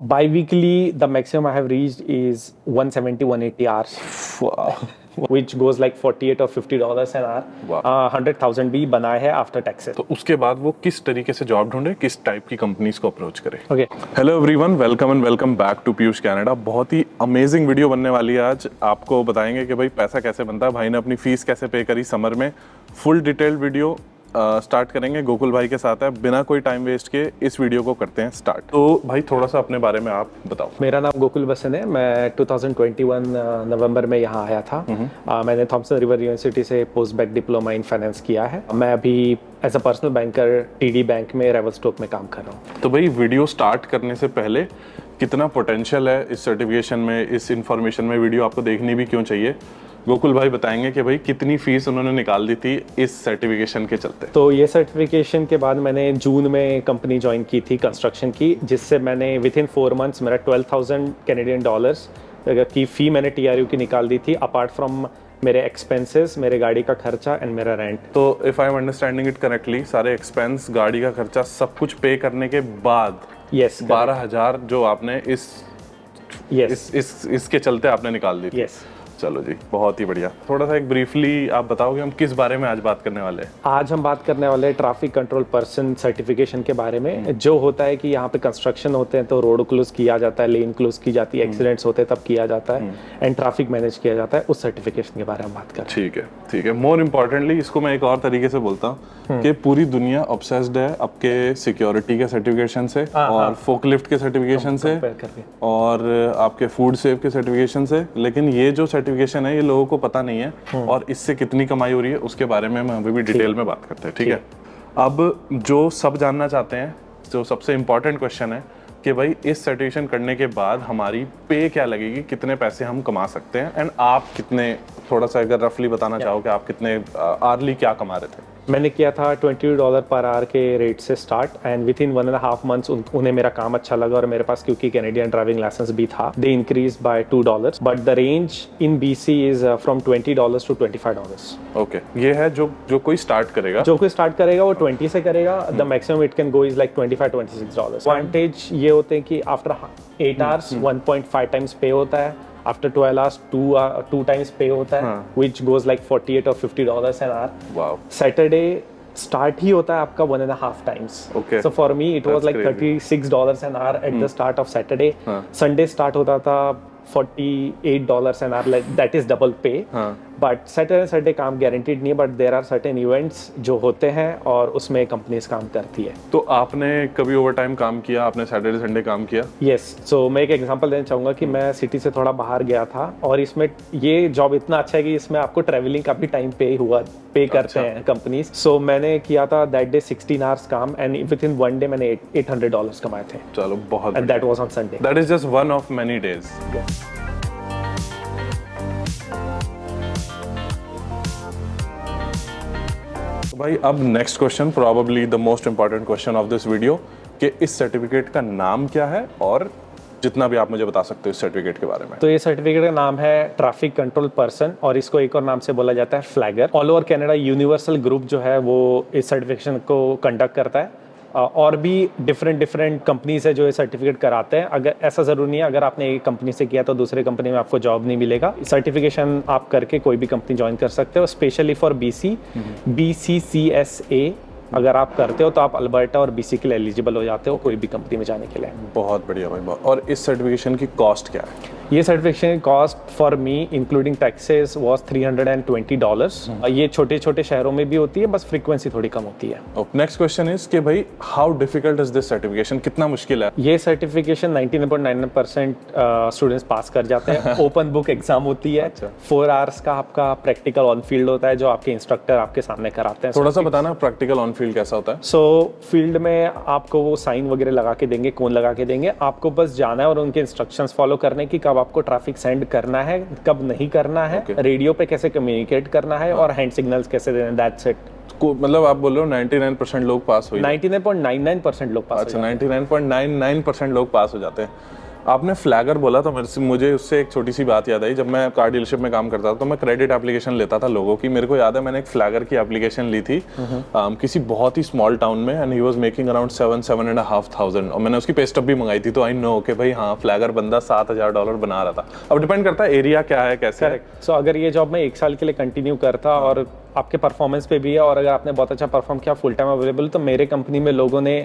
Bi-weekly, the maximum I have reached is 170, 180 hours, Wow. which goes like 48 or $50 an hour. Wow. 100,000 भी बनाए हैं after taxes. तो उसके बाद वो किस तरीके से जॉब ढूंढे, किस टाइप की कंपनीज को अप्रोच करे? Okay. Hello everyone, welcome and welcome back to Piyush Canada. बहुत ही अमेजिंग वीडियो बनने वाली है आज। आपको बताएंगे कि भाई पैसा कैसे बनता है, भाई ने अपनी फीस कैसे पे करी समर में। फुल डिटेल्ड वीडियो स्टार्ट करेंगे। गोकुल भाई के साथ है, बिना कोई टाइम वेस्ट के इस वीडियो को करते हैं स्टार्ट। तो भाई थोड़ा सा अपने बारे में आप बताओ। मेरा नाम गोकुल बसन है। मैं 2021 नवंबर में यहाँ आया था। मैंने थॉमसन रिवर यूनिवर्सिटी से post bac diploma in finance किया है। मैं अभी as a personal banker TD bank में रेवलस्टोक में काम कर रहा हूँ। तो भाई वीडियो स्टार्ट करने से पहले कितना पोटेंशियल है इस सर्टिफिकेशन में, इस इंफॉर्मेशन में, वीडियो आपको देखनी भी क्यों चाहिए, गोकुल भाई बताएंगे कि भाई कितनी फीस उन्होंने निकाल दी थी इस सर्टिफिकेशन के चलते। तो ये सर्टिफिकेशन के बाद मैंने जून में कंपनी ज्वाइन की थी कंस्ट्रक्शन की, जिससे मैंने विद इन 4 मंथ्स मेरा 12,000 कैनेडियन डॉलर्स की फ़ी मैंने टीआरयू की निकाल दी थी, अपार्ट फ्रॉम मेरे एक्सपेंसेस, मेरे गाड़ी का खर्चा एंड मेरा रेंट। तो if I am understanding it correctly, सारे एक्सपेंस, गाड़ी का खर्चा, सब कुछ पे करने के बाद यस 12,000 जो आपने इसके चलते आपने निकाल दी थी। यस। चलो जी, बहुत ही बढ़िया। थोड़ा सा एक ब्रीफली आप बताओगे हम किस बारे में आज बात करने वाले हैं? आज हम बात करने वाले हैं ट्रैफिक कंट्रोल पर्सन सर्टिफिकेशन के बारे में। जो होता है कि यहाँ पे कंस्ट्रक्शन होते हैं तो रोड क्लोज किया जाता है, लेन क्लोज की जाती है, एक्सीडेंट्स होते हैं तब किया जाता है, एंड ट्रैफिक मैनेज किया जाता है। उस सर्टिफिकेशन के बारे में बात करें। ठीक है, ठीक है। मोर इम्पोर्टेंटली इसको मैं एक और तरीके से बोलता हूँ कि पूरी दुनिया ऑब्सेस्ड है आपके सिक्योरिटी के सर्टिफिकेशन से और फोकलिफ्ट के सर्टिफिकेशन से और आपके फूड सेफ के सर्टिफिकेशन से, लेकिन ये जो सर्टिफिकेशन है ये लोगों को पता नहीं है और इससे कितनी कमाई हो रही है उसके बारे में हम अभी भी डिटेल में बात करते हैं। ठीक है। अब जो सब जानना चाहते हैं, जो सबसे इम्पोर्टेंट क्वेश्चन है कि भाई इस सर्टिफिकेशन करने के बाद हमारी पे क्या लगेगी, कितने पैसे हम कमा सकते हैं, एंड आप कितने, थोड़ा सा अगर रफली बताना चाहो कि आप कितने आर्ली क्या कमा रहे थे? मैंने किया था $20 पर आवर के रेट से start, and with in 1.5 months उन्हें मेरा काम अच्छा लगा और मेरे पास क्योंकि कैनेडियन ड्राइविंग लाइसेंस भी था, they increase by $2, but the range in BC is from $20 to $25। Okay, ये है जो कोई स्टार्ट करेगा, वो 20 से करेगा। The maximum it can go is like $25-26। Advantage ये होते हैं कि आफ्टर 8 आवर्स 1.5 टाइम्स पे होता है, आफ्टर 12 hours 2 times पे होता है, which goes like 48 or $50 an hour. Wow. Saturday start ही होता है आपका 1.5 times. Okay. So for me it was like crazy. $36 an hour at the start of Saturday. Sunday start होता था $48 an hour, like that is double pay. But Saturday Sunday काम guaranteed नहीं है, but there are certain events जो होते हैं और उसमें कंपनीज काम करती है। तो आपने कभी ओवर टाइम काम किया? आपने सैटरडे संडे काम किया? यस। सो मैं एक एग्जांपल देना चाहूँगा कि मैं सिटी से थोड़ा बाहर गया था और इसमें ये जॉब इतना अच्छा है कि इसमें आपको ट्रैवलिंग का भी टाइम पे करते हैं कंपनीज। सो मैंने किया था दैट डे 16 आवर्स काम, एंड विद इन 1 डे मैंने $800 कमाए थे। चलो, बहुत। And that was on Sunday. That is just one of many days. भाई अब next question, probably the most important question of this video, कि इस सर्टिफिकेट का नाम क्या है और जितना भी आप मुझे बता सकते हो इस सर्टिफिकेट के बारे में। तो ये सर्टिफिकेट का नाम है ट्रैफिक कंट्रोल पर्सन, और इसको एक और नाम से बोला जाता है flagger. All over Canada universal group जो है वो इस सर्टिफिकेशन को कंडक्ट करता है, और भी डिफरेंट कंपनीज है जो ये सर्टिफिकेट कराते हैं। अगर ऐसा ज़रूरी नहीं है अगर आपने एक कंपनी से किया तो दूसरे कंपनी में आपको जॉब नहीं मिलेगा। सर्टिफिकेशन आप करके कोई भी कंपनी ज्वाइन कर सकते हो, स्पेशली फॉर BCCSA अगर आप करते हो तो आप अल्बर्टा और BC के लिए एलिजिबल हो जाते हो कोई भी कंपनी में जाने के लिए। बहुत बढ़िया भाई, बहुत। और इस सर्टिफिकेशन की कॉस्ट क्या है? ये certification cost for me including taxes was $320। ये छोटे छोटे शहरों में भी होती है, बस फ्रीक्वेंसी थोड़ी कम होती है। नेक्स्ट क्वेश्चन इज कि भाई how difficult is this certification, कितना मुश्किल है? ये सर्टिफिकेशन 99.99% स्टूडेंट्स पास कर जाते हैं। ओपन बुक एग्जाम होती है। 4 आवर्स का आपका प्रैक्टिकल ऑन फील्ड होता है जो आपके इंस्ट्रक्टर आपके सामने कराते हैं। थोड़ा सा बताना प्रैक्टिकल ऑन फील्ड कैसा होता है? सो फील्ड में आपको वो साइन वगैरह लगा के देंगे, कोन लगा के देंगे, आपको बस जाना है और उनके इंस्ट्रक्शंस फॉलो करने की, कब आपको ट्रैफिक सेंड करना है, कब नहीं करना है, रेडियो पे कैसे कम्युनिकेट करना है, और हैंड सिग्नल्स कैसे देना है। That's it. मतलब आप बोल रहे हो 99% लोग पास हो? 99.99% लोग पास। अच्छा, 99.99% लोग पास हो जाते हैं। आपने फ्लैगर बोला तो मुझे उससे एक छोटी सी बात याद आई। जब मैं कार डीलरशिप में काम करता था तो मैं क्रेडिट एप्लीकेशन लेता था लोगों की। मेरे को याद है मैंने एक फ्लैगर की एप्लीकेशन ली थी किसी बहुत ही स्मॉल टाउन में, and he was making around 7,500 और मैंने उसकी पे स्टब भी मंगाई थी। तो आई नो कि भाई हाँ, फ्लैगर बंदा $7,000 बना रहा था। अब डिपेंड करता है एरिया क्या है, कैसे है। सो अगर ये जॉब मैं 1 साल के लिए कंटिन्यू करता और आपके परफॉर्मेंस पे भी है, और अगर आपने बहुत अच्छा परफॉर्म किया, फुल टाइम अवेलेबल, तो मेरे कंपनी में लोगों ने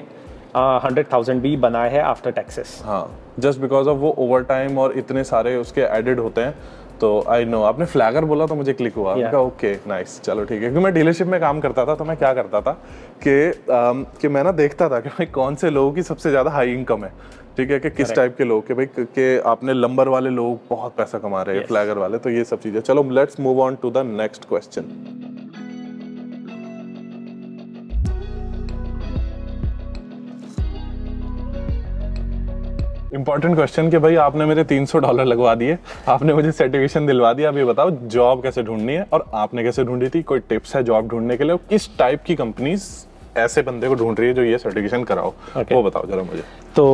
100,000 भी बनाए हैं आफ्टर टैक्सेस। हाँ, जस्ट बिकॉज ऑफ वो ओवर टाइम और इतने सारे उसके एडेड होते हैं। तो आई नो आपने फ्लैगर बोला तो मुझे क्लिक हुआ। मैंने कहा ओके नाइस, चलो ठीक है। क्योंकि मैं डीलरशिप में काम करता था तो मैं क्या करता था कि मैं ना देखता था कि भाई कौन से लोगों की सबसे ज़्यादा हाई इनकम है, ठीक है, कि किस टाइप के लोग, कि भाई कि आपने लंबर वाले लोग बहुत पैसा कमा रहे हैं, फ्लैगर वाले, तो ये सब चीज़ें। चलो let's move on to the next question. Important question कि भाई आपने मेरे $300 लगवा दिए, आपने मुझे सर्टिफिकेशन दिलवा दिया। अब ये बताओ जॉब कैसे ढूंढनी है और आपने कैसे ढूंढी थी? कोई टिप्स है जॉब ढूंढने के लिए? किस टाइप की कंपनीज ऐसे बंदे को ढूंढ रही है जो ये सर्टिफिकेशन कराओ? वो बताओ जरा मुझे। तो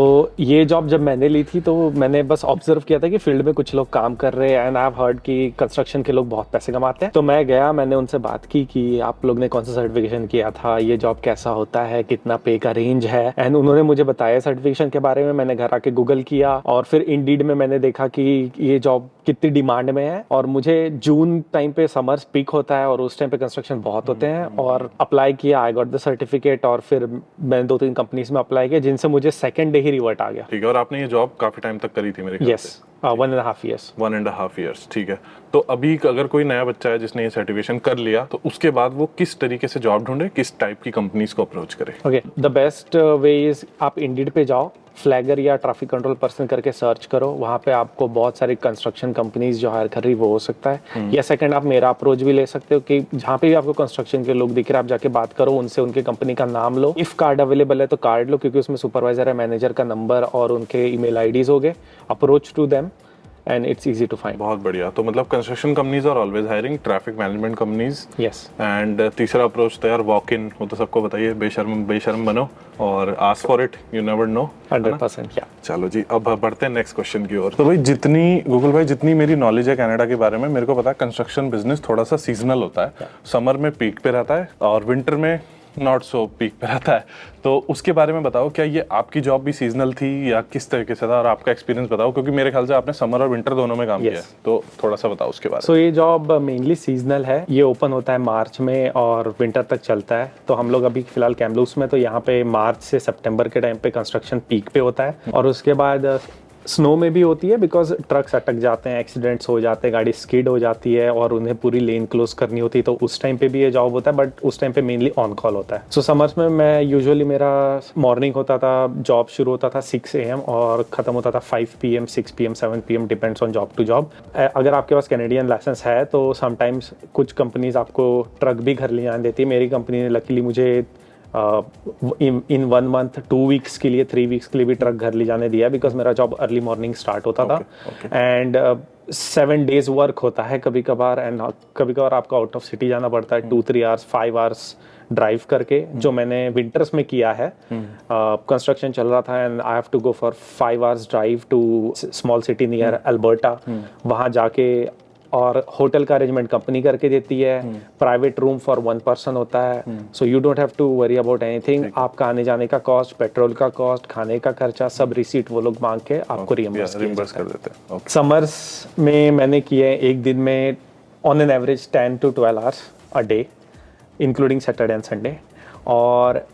ये जॉब जब मैंने ली थी तो मैंने बस ऑब्जर्व किया था कि फील्ड में कुछ लोग काम कर रहे हैं, एंड आई हैव हर्ड कि कंस्ट्रक्शन के लोग बहुत पैसे कमाते हैं। तो मैं गया, मैंने उनसे बात की कि आप लोग ने कौन सा सर्टिफिकेशन किया था, ये जॉब कैसा होता है, कितना पे का रेंज है, एंड उन्होंने मुझे बताया सर्टिफिकेशन के बारे में। मैंने घर आके गूगल किया और फिर इंडीड में मैंने देखा कि ये जॉब कितनी डिमांड में है। और मुझे जून टाइम पे समर पीक होता है और उस टाइम पे कंस्ट्रक्शन बहुत होते हैं, और अप्लाई किया, आई गॉट द सर्टिफिकेट, और फिर मैंने 2-3 कंपनीज में अप्लाई किया जिनसे मुझे सेकंड डे ही रिवर्ट आ गया। ठीक है, और आपने ये जॉब काफी टाइम तक करी थी मेरे ख्याल से? 1.5 years। 1.5 years, ठीक है। तो अभी अगर कोई नया बच्चा है जिसने ये सर्टिफिकेशन कर लिया, तो उसके बाद वो किस तरीके से जॉब ढूंढे, किस टाइप की कंपनीज को अप्रोच करे? Okay, the best way is आप इंडीड पे जाओ, फ्लैगर या ट्रैफिक कंट्रोल पर्सन करके सर्च करो। वहाँ पे आपको बहुत सारी कंस्ट्रक्शन कंपनीज जो हायर कर रही वो हो सकता है। या सेकंड, आप मेरा अप्रोच भी ले सकते हो कि जहाँ पे भी आपको कंस्ट्रक्शन के लोग दिख रहे हैं, आप जाके बात करो उनसे, उनके कंपनी का नाम लो। इफ कार्ड अवेलेबल है तो कार्ड लो, क्योंकि उसमें सुपरवाइजर है, मैनेजर का नंबर और उनके ईमेल आईडीज हो गए। Approach to them and it's easy to find। बहुत बढ़िया। तो मतलब construction companies are always hiring, traffic management companies. Yes. And तीसरा अप्रोच तो यार वॉक इन, वो तो सबको बताइए, बेशर्म बनो और ask for it, you never know. 100%। या चलो जी, अब बढ़ते हैं नेक्स्ट क्वेश्चन की ओर। तो भाई गूगल भाई जितनी मेरी नॉलेज है कनाडा के बारे में, मेरे को पता है कंस्ट्रक्शन बिजनेस थोड़ा सा सीजनल होता है। समर में पीक पे रहता है और विंटर में नॉट सो पीक पे रहता है। तो उसके बारे में बताओ, क्या ये आपकी जॉब भी सीजनल थी या किस तरीके से था, और आपका एक्सपीरियंस बताओ, क्योंकि मेरे ख्याल से आपने समर और विंटर दोनों में काम किया है। तो थोड़ा सा बताओ उसके बारे में। सो ये जॉब मेनली सीजनल है। ये ओपन होता है मार्च में और विंटर तक चलता है। तो हम लोग अभी फिलहाल कैमलूस में, तो यहाँ पे मार्च से सितंबर के टाइम पे कंस्ट्रक्शन पीक पे होता है, और उसके बाद स्नो में भी होती है, बिकॉज ट्रक्स अटक जाते हैं, एक्सीडेंट्स हो जाते हैं, गाड़ी स्किड हो जाती है और उन्हें पूरी लेन क्लोज करनी होती है, तो उस टाइम पे भी ये जॉब होता है। बट उस टाइम पे मेनली ऑन कॉल होता है। सो समर्स में मैं यूजुअली, मेरा मॉर्निंग होता था, जॉब शुरू होता था 6 AM और ख़त्म होता था 5 PM, 6 PM, 7 PM, depends on job to job. अगर आपके पास कैनेडियन लाइसेंस है तो समटाइम्स कुछ कंपनीज आपको ट्रक भी घर ले जाने देती है। मेरी कंपनी ने लकीली मुझे इन 1 month 2 weeks के लिए, 3 weeks के लिए भी ट्रक घर ले जाने दिया, बिकॉज मेरा जॉब अर्ली मॉर्निंग स्टार्ट होता था। एंड 7 days वर्क होता है कभी कभार, एंड कभी कभार आपको आउट ऑफ सिटी जाना पड़ता है 2-3 hours 5 hours ड्राइव करके, जो मैंने विंटर्स में किया है। कंस्ट्रक्शन चल रहा था and I have to go for 5 hours drive to small city near Alberta. वहाँ जाके, और होटल का अरेंजमेंट कंपनी करके देती है, प्राइवेट रूम फॉर 1 person होता है। So you don't have to worry about anything. आपका आने जाने का कॉस्ट, पेट्रोल का कॉस्ट, खाने का खर्चा, सब रिसीट वो लोग मांग के आपको रियम्बर्स कर देते हैं। समर्स में मैंने किए एक दिन में on an average 10 to 12 hours a day, including Saturday and Sunday. और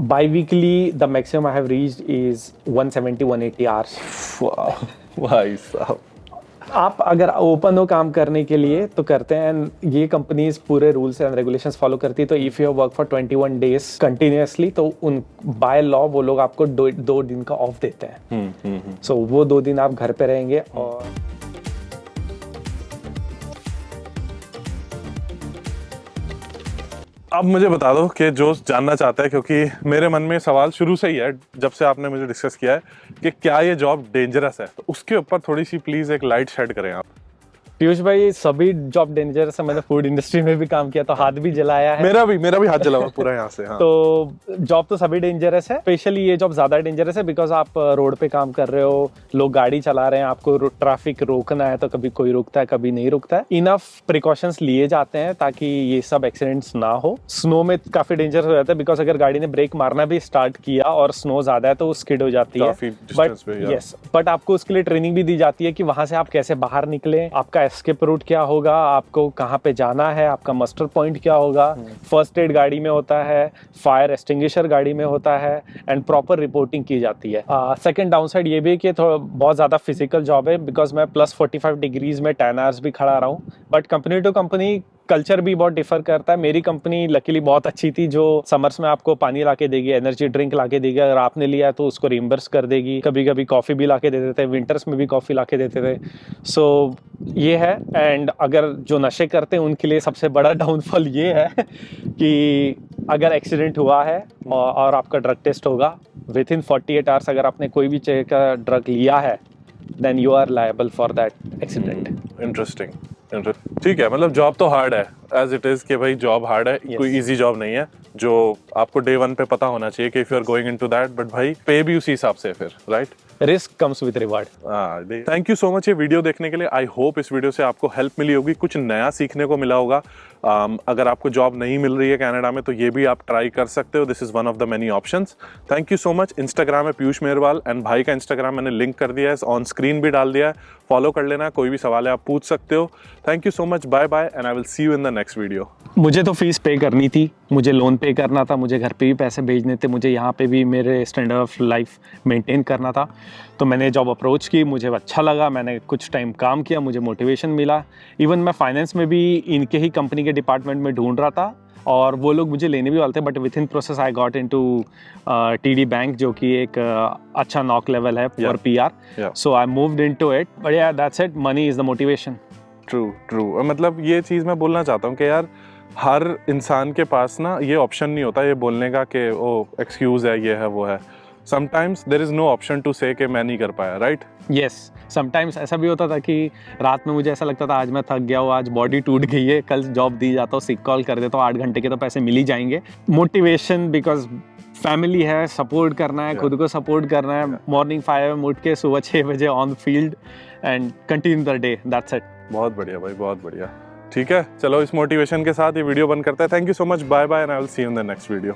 by weekly the maximum I have reached is 170-180 hours। भाई साहब, आप अगर ओपन हो काम करने के लिए तो करते हैं। ये कंपनीज पूरे रूल्स एंड रेगुलेशंस फॉलो करती है। तो if you work for 21 days continuously, तो उन बाय लॉ वो लोग आपको 2 दिन का ऑफ देते हैं। सो वो 2 दिन आप घर पे रहेंगे। और अब मुझे बता दो कि जो जानना चाहता है, क्योंकि मेरे मन में सवाल शुरू से ही है जब से आपने मुझे डिस्कस किया है कि क्या ये जॉब डेंजरस है, तो उसके ऊपर थोड़ी सी प्लीज एक लाइट शेड करें आप। पीयूष भाई सभी जॉब डेंजरस है, मैंने फूड इंडस्ट्री में भी काम किया तो हाथ भी जलाया है। मेरा भी हाथ जला हुआ पूरा यहाँ से। हाँ। तो जॉब तो सभी डेंजरस है, स्पेशली ये जॉब ज्यादा डेंजरस है बिकॉज आप रोड पे काम कर रहे हो, लोग गाड़ी चला रहे हैं, आपको ट्रैफिक रोकना है तो कभी कोई रुकता है कभी नहीं रुकता है। इनफ प्रिकॉशंस लिए जाते हैं ताकि ये सब एक्सीडेंट्स ना हो। स्नो में काफी डेंजरस हो जाता है बिकॉज अगर गाड़ी ने ब्रेक मारना भी स्टार्ट किया और स्नो ज्यादा है तो वो स्किड हो जाती है। बट आपको उसके लिए ट्रेनिंग भी दी जाती है कि वहां से आप कैसे बाहर निकले, आपका एस्केप रूट क्या होगा, आपको कहाँ पे जाना है, आपका मस्टर पॉइंट क्या होगा। फर्स्ट एड गाड़ी में होता है, फायर एक्सटिंग्विशर गाड़ी में होता है एंड प्रॉपर रिपोर्टिंग की जाती है। सेकंड डाउन साइड ये भी कि थोड़ा बहुत ज़्यादा फिजिकल जॉब है बिकॉज मैं +45 डिग्रीज में 10 आवर्स भी खड़ा रहा हूँ। But company to company culture भी बहुत डिफर करता है। मेरी कंपनी लकीली बहुत अच्छी थी जो समर्स में आपको पानी लाके देगी, एनर्जी ड्रिंक लाके देगी, अगर आपने लिया है तो उसको रिम्बर्स कर देगी, कभी कभी कॉफ़ी भी लाके देते थे, विंटर्स में भी कॉफ़ी लाके देते थे। सो ये है। एंड अगर जो नशे करते हैं उनके लिए सबसे बड़ा डाउनफॉल ये है कि अगर एक्सीडेंट हुआ है और आपका ड्रग टेस्ट होगा विद इन 48 आवर्स, अगर आपने कोई भी तरह का ड्रग लिया है then you are liable for that accident. Interesting. ठीक है, मतलब जॉब तो हार्ड है एज इट इज कि भाई जॉब हार्ड है। Yes. कोई इजी जॉब नहीं है, जो आपको डे 1 पे पता होना चाहिए कि if you are going into that, but भाई पे भी उसी हिसाब से फिर, right? Risk comes with reward. Thank you so much ये वीडियो देखने के लिए। आई होप इस वीडियो से आपको हेल्प मिली होगी, कुछ नया सीखने को मिला होगा। अगर आपको जॉब नहीं मिल रही है कनाडा में तो ये भी आप ट्राई कर सकते हो। This is one of the many options. Thank you so much. Instagram है पीयूष मेहरवाल एंड भाई का इंस्टाग्राम मैंने लिंक कर दिया है, ऑन स्क्रीन भी डाल दिया है, फॉलो कर लेना। कोई भी सवाल है आप पूछ सकते हो। Thank you so much, bye bye and I will see you in the next video. मुझे तो फीस पे करनी थी, मुझे लोन पे करना था, मुझे घर पे भी पैसे भेजने थे, मुझे यहाँ पे भी मेरे स्टैंडर्ड ऑफ लाइफ मेंटेन करना था। तो मैंने जॉब अप्रोच की, मुझे अच्छा लगा, मैंने कुछ टाइम काम किया, मुझे मोटिवेशन मिला। इवन मैं फाइनेंस में भी इनके ही कंपनी के डिपार्टमेंट में ढूंढ रहा था और वो लोग मुझे लेने भी वाले थे, but within process I got into TD bank जो कि एक अच्छा नॉक लेवल है for PR। So I moved into it, but yeah that's it, money is the motivation. True. मतलब ये चीज़ मैं बोलना चाहता हूँ कि यार हर इंसान के पास ना ये ऑप्शन नहीं होता ये बोलने का कि ओ एक्सक्यूज़ है, ये है, वो है। Sometimes there is no option to say कि मैं नहीं कर पाया, राइट? यस, समटाइम्स ऐसा भी होता था कि रात में मुझे ऐसा लगता था आज मैं थक गया हूँ, आज बॉडी टूट गई है, कल जॉब दी जाता हूँ, सिक कॉल कर देता हूँ, 8 घंटे के तो पैसे मिल ही जाएंगे। मोटिवेशन बिकॉज फैमिली है, सपोर्ट करना है, खुद को सपोर्ट करना है। मॉर्निंग 5 AM उठ के सुबह 6 बजे on field and continue the day, that's it. बहुत बढ़िया भाई, बहुत बढ़िया। ठीक है, चलो इस मोटिवेशन के साथ ये वीडियो बंद करते हैं। Thank you so much, bye bye and I will see you in the next video.